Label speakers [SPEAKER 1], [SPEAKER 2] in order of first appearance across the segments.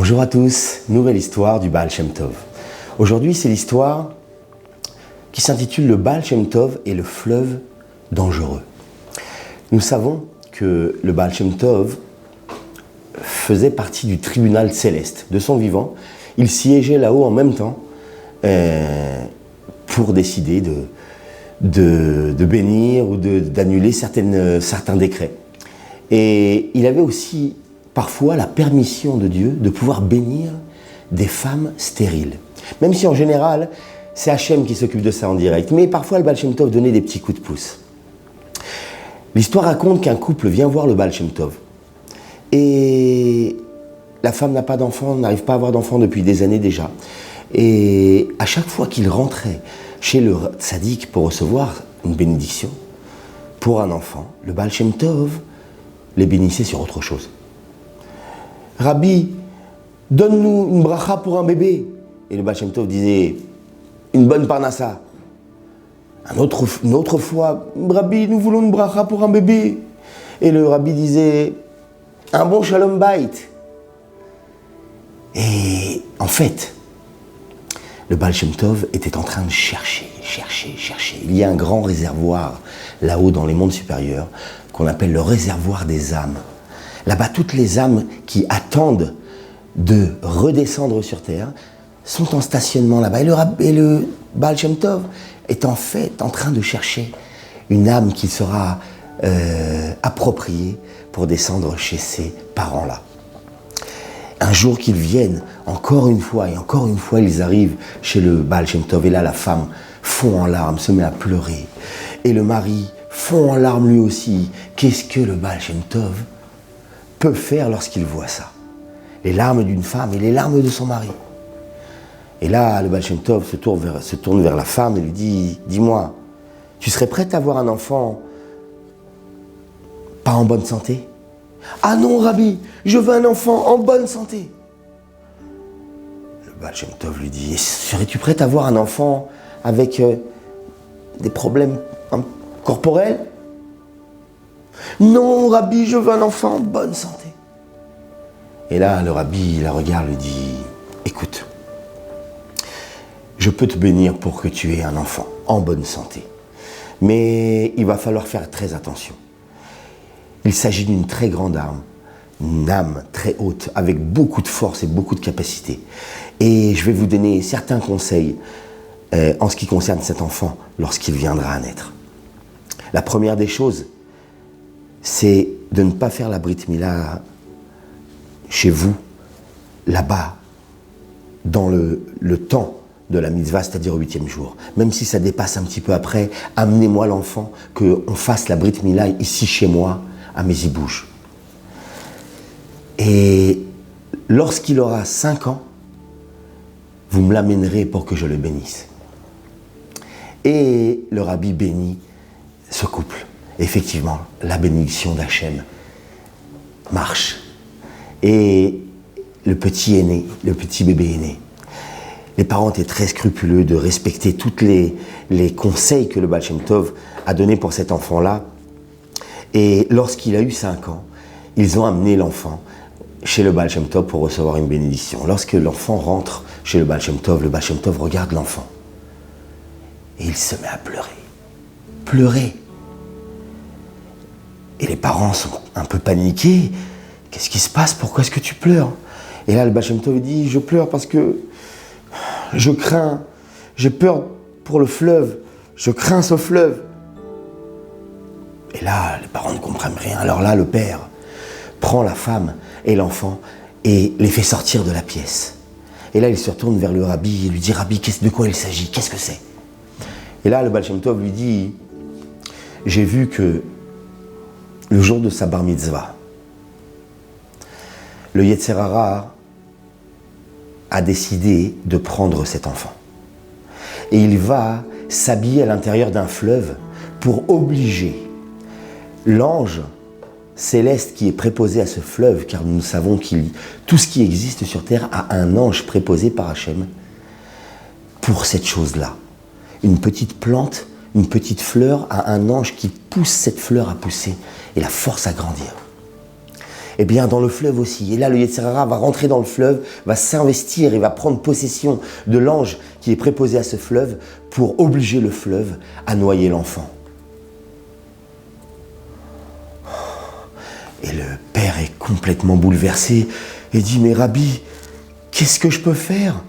[SPEAKER 1] Bonjour à tous, nouvelle histoire du Baal Shem Tov. Aujourd'hui, c'est l'histoire qui s'intitule Le Baal Shem Tov et le fleuve dangereux. Nous savons que le Baal Shem Tov faisait partie du tribunal céleste. De son vivant, il siégeait là-haut en même temps pour décider de bénir ou d'annuler certains décrets. Et il avait aussi parfois la permission de Dieu de pouvoir bénir des femmes stériles. Même si en général, c'est Hachem qui s'occupe de ça en direct. Mais parfois, le Baal Shem Tov donnait des petits coups de pouce. L'histoire raconte qu'un couple vient voir le Baal Shem Tov. Et la femme n'a pas d'enfant, n'arrive pas à avoir d'enfant depuis des années déjà. Et à chaque fois qu'il rentrait chez le tzaddik pour recevoir une bénédiction pour un enfant, le Baal Shem Tov les bénissait sur autre chose. Rabbi, donne-nous une bracha pour un bébé. Et le Baal Shem Tov disait, une bonne parnassa. Une autre fois, Rabbi, nous voulons une bracha pour un bébé. Et le Rabbi disait, un bon shalom bayit. Et en fait, le Baal Shem Tov était en train de chercher. Il y a un grand réservoir là-haut dans les mondes supérieurs qu'on appelle le réservoir des âmes. Là-bas, toutes les âmes qui attendent de redescendre sur terre sont en stationnement là-bas. Et le Baal Shem Tov est en fait en train de chercher une âme qui sera appropriée pour descendre chez ces parents-là. Un jour qu'ils viennent, encore une fois, ils arrivent chez le Baal Shem Tov. Et là, la femme fond en larmes, se met à pleurer. Et le mari fond en larmes lui aussi. Qu'est-ce que le Baal Shem Tov peut faire lorsqu'il voit ça? Les larmes d'une femme et les larmes de son mari. Et là, le Baal Shem Tov se tourne vers la femme et lui dit, dis-moi, tu serais prête à avoir un enfant pas en bonne santé? Ah non, Rabbi, je veux un enfant en bonne santé. Le Baal Shem Tov lui dit, serais-tu prête à avoir un enfant avec des problèmes corporels? Non, Rabbi, je veux un enfant en bonne santé. Et là, le Rabbi la regarde et lui dit, écoute, je peux te bénir pour que tu aies un enfant en bonne santé. Mais il va falloir faire très attention. Il s'agit d'une très grande âme, une âme très haute, avec beaucoup de force et beaucoup de capacité. Et je vais vous donner certains conseils en ce qui concerne cet enfant lorsqu'il viendra à naître. La première des choses, c'est de ne pas faire la Brit Mila chez vous, là-bas, dans le temps de la mitzvah, c'est-à-dire au 8e jour. Même si ça dépasse un petit peu après, amenez-moi l'enfant, qu'on fasse la Brit Mila ici chez moi, à Mézibouche. Et lorsqu'il aura 5 ans, vous me l'amènerez pour que je le bénisse. Et le Rabbi bénit ce couple. Effectivement, la bénédiction d'Hachem marche. Et le petit est né, le petit bébé est né. Les parents étaient très scrupuleux de respecter tous les conseils que le Baal Shem Tov a donnés pour cet enfant-là. Et lorsqu'il a eu 5 ans, ils ont amené l'enfant chez le Baal Shem Tov pour recevoir une bénédiction. Lorsque l'enfant rentre chez le Baal Shem Tov regarde l'enfant. Et il se met à pleurer. Pleurer. Et les parents sont un peu paniqués. Qu'est-ce qui se passe? Pourquoi est-ce que tu pleures? Et là, le Baal Shem Tov dit, je pleure parce que je crains, j'ai peur pour le fleuve, je crains ce fleuve. Et là, les parents ne comprennent rien. Alors là, le père prend la femme et l'enfant et les fait sortir de la pièce. Et là, il se retourne vers le Rabbi et lui dit, Rabbi, de quoi il s'agit? Qu'est-ce que c'est? Et là, le Baal Shem Tov lui dit, j'ai vu que le jour de sa bar mitzvah, le Yetzer Hara a décidé de prendre cet enfant. Et il va s'habiller à l'intérieur d'un fleuve pour obliger l'ange céleste qui est préposé à ce fleuve, car nous savons que tout ce qui existe sur terre a un ange préposé par Hachem pour cette chose-là. Une petite plante, une petite fleur a un ange qui pousse cette fleur à pousser et la force à grandir. Eh bien, dans le fleuve aussi. Et là, le Yetzer Hara va rentrer dans le fleuve, va s'investir et va prendre possession de l'ange qui est préposé à ce fleuve pour obliger le fleuve à noyer l'enfant. Et le père est complètement bouleversé et dit « Mais Rabbi, qu'est-ce que je peux faire ?»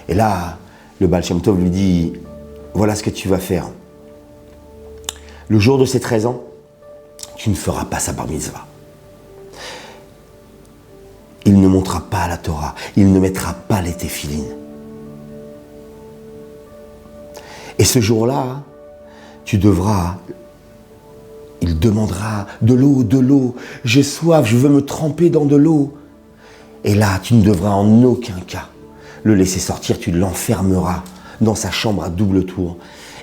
[SPEAKER 1] Et là, le Baal Shem Tov lui dit « Voilà ce que tu vas faire. Le jour de ses 13 ans, tu ne feras pas sa bar mitzvah. Il ne montera pas à la Torah, il ne mettra pas les téphilines. Et ce jour-là, tu devras, il demandera de l'eau, j'ai soif, je veux me tremper dans de l'eau. Et là, tu ne devras en aucun cas le laisser sortir, tu l'enfermeras dans sa chambre à double tour.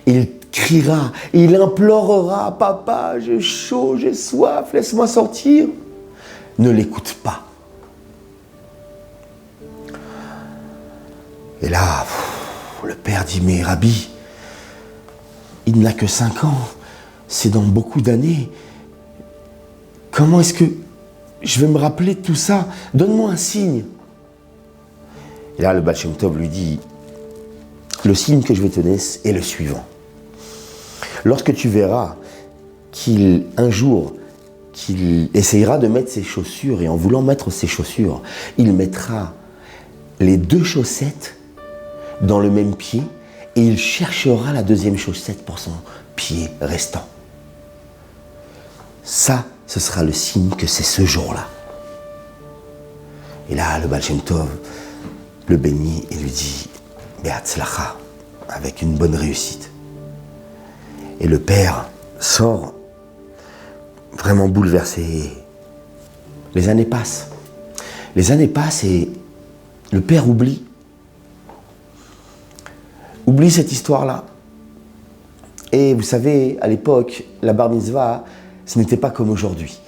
[SPEAKER 1] Et il criera, et il implorera, papa, j'ai chaud, j'ai soif, laisse-moi sortir. Ne l'écoute pas. Et là, le père dit, mais Rabbi, il n'a que 5 ans, c'est dans beaucoup d'années. Comment est-ce que je vais me rappeler de tout ça? Donne-moi un signe. Et là, le Baal Shem Tov lui dit, le signe que je vais te donner est le suivant. Lorsque tu verras un jour, qu'il essayera de mettre ses chaussures, et en voulant mettre ses chaussures, il mettra les 2 chaussettes dans le même pied, et il cherchera la 2e chaussette pour son pied restant. Ça, ce sera le signe que c'est ce jour-là. Et là, le Baal Shem Tov le bénit et lui dit « Be'atzlacha » avec une bonne réussite. Et le père sort vraiment bouleversé. Les années passent. Les années passent et le père oublie cette histoire-là. Et vous savez, à l'époque, la bar mitzvah, ce n'était pas comme aujourd'hui.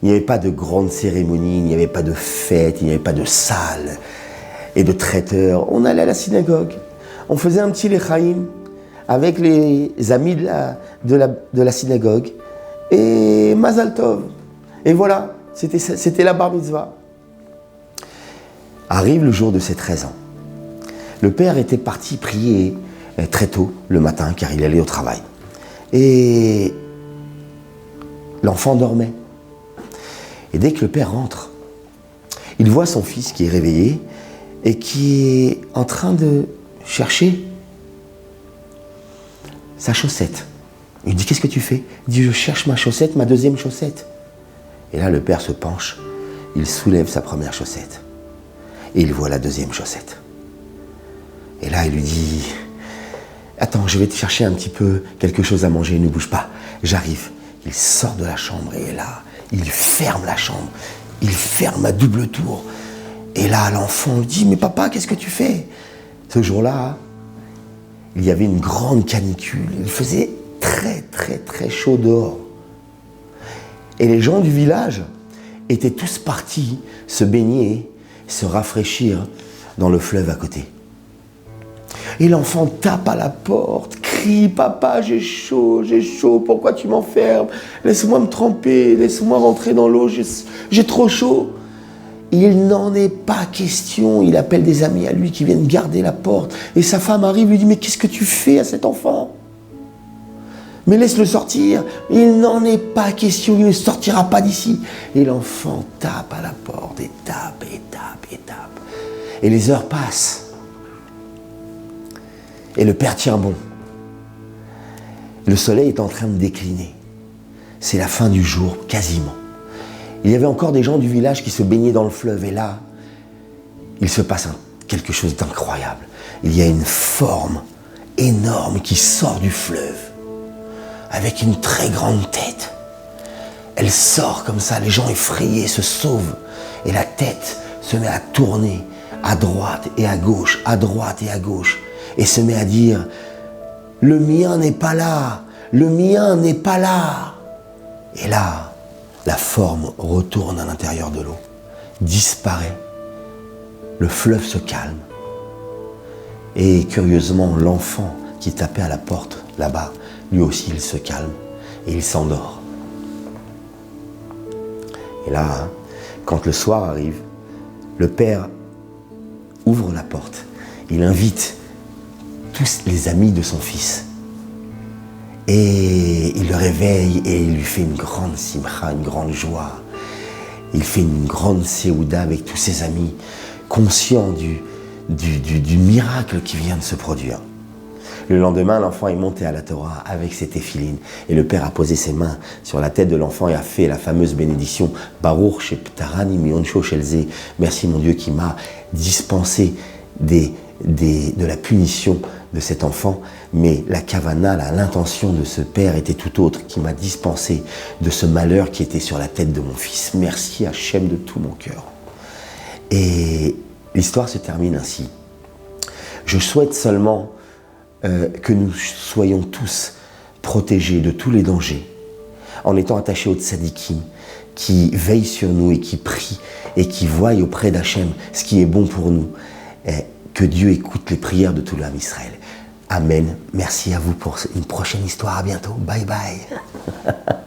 [SPEAKER 1] Il n'y avait pas de grandes cérémonies, il n'y avait pas de fêtes, il n'y avait pas de salles et de traiteurs. On allait à la synagogue, on faisait un petit lechaïm avec les amis de la synagogue et Mazal Tov. Et voilà, c'était la bar mitzvah. Arrive le jour de ses 13 ans. Le père était parti prier très tôt le matin car il allait au travail. Et l'enfant dormait. Et dès que le père rentre, il voit son fils qui est réveillé et qui est en train de chercher sa chaussette. Il lui dit, qu'est-ce que tu fais? Il dit, je cherche ma chaussette, ma 2e chaussette. Et là, le père se penche, il soulève sa première chaussette. Et il voit la 2e chaussette. Et là, il lui dit, attends, je vais te chercher un petit peu quelque chose à manger, ne bouge pas, j'arrive. Il sort de la chambre et là, il ferme la chambre, il ferme à double tour. Et là, l'enfant lui dit, mais papa, qu'est-ce que tu fais? Ce jour-là, il y avait une grande canicule, il faisait très très très chaud dehors. Et les gens du village étaient tous partis se baigner, se rafraîchir dans le fleuve à côté. Et l'enfant tape à la porte, crie, papa, j'ai chaud, pourquoi tu m'enfermes? Laisse-moi me tremper, laisse-moi rentrer dans l'eau, j'ai trop chaud. Il n'en est pas question, il appelle des amis à lui qui viennent garder la porte. Et sa femme arrive, lui dit, mais qu'est-ce que tu fais à cet enfant? Mais laisse-le sortir. Il n'en est pas question, il ne sortira pas d'ici. Et l'enfant tape à la porte, et tape, et tape, et tape. Et les heures passent. Et le père tient bon. Le soleil est en train de décliner. C'est la fin du jour, quasiment. Il y avait encore des gens du village qui se baignaient dans le fleuve. Et là, il se passe quelque chose d'incroyable. Il y a une forme énorme qui sort du fleuve, avec une très grande tête. Elle sort comme ça, les gens effrayés se sauvent. Et la tête se met à tourner à droite et à gauche, à droite et à gauche. Et se met à dire, le mien n'est pas là, le mien n'est pas là. Et là, la forme retourne à l'intérieur de l'eau, disparaît, le fleuve se calme. Et curieusement, l'enfant qui tapait à la porte là-bas, lui aussi il se calme et il s'endort. Et là, hein, quand le soir arrive, le père ouvre la porte. Il invite tous les amis de son fils. Et il le réveille et il lui fait une grande simcha, une grande joie. Il fait une grande séouda avec tous ses amis, conscient du miracle qui vient de se produire. Le lendemain, l'enfant est monté à la Torah avec ses téphilines et le père a posé ses mains sur la tête de l'enfant et a fait la fameuse bénédiction Baruch sheptarani mioncho shelze. Merci mon Dieu qui m'a dispensé de la punition de cet enfant, mais la kavana, l'intention de ce père était tout autre, qui m'a dispensé de ce malheur qui était sur la tête de mon fils. Merci Hachem de tout mon cœur. Et l'histoire se termine ainsi. Je souhaite seulement que nous soyons tous protégés de tous les dangers, en étant attachés aux tzadikim, qui veillent sur nous et qui prient et qui voient auprès d'Hachem ce qui est bon pour nous. Et que Dieu écoute les prières de tout l'âme Israël. Amen. Merci à vous pour une prochaine histoire. À bientôt. Bye bye.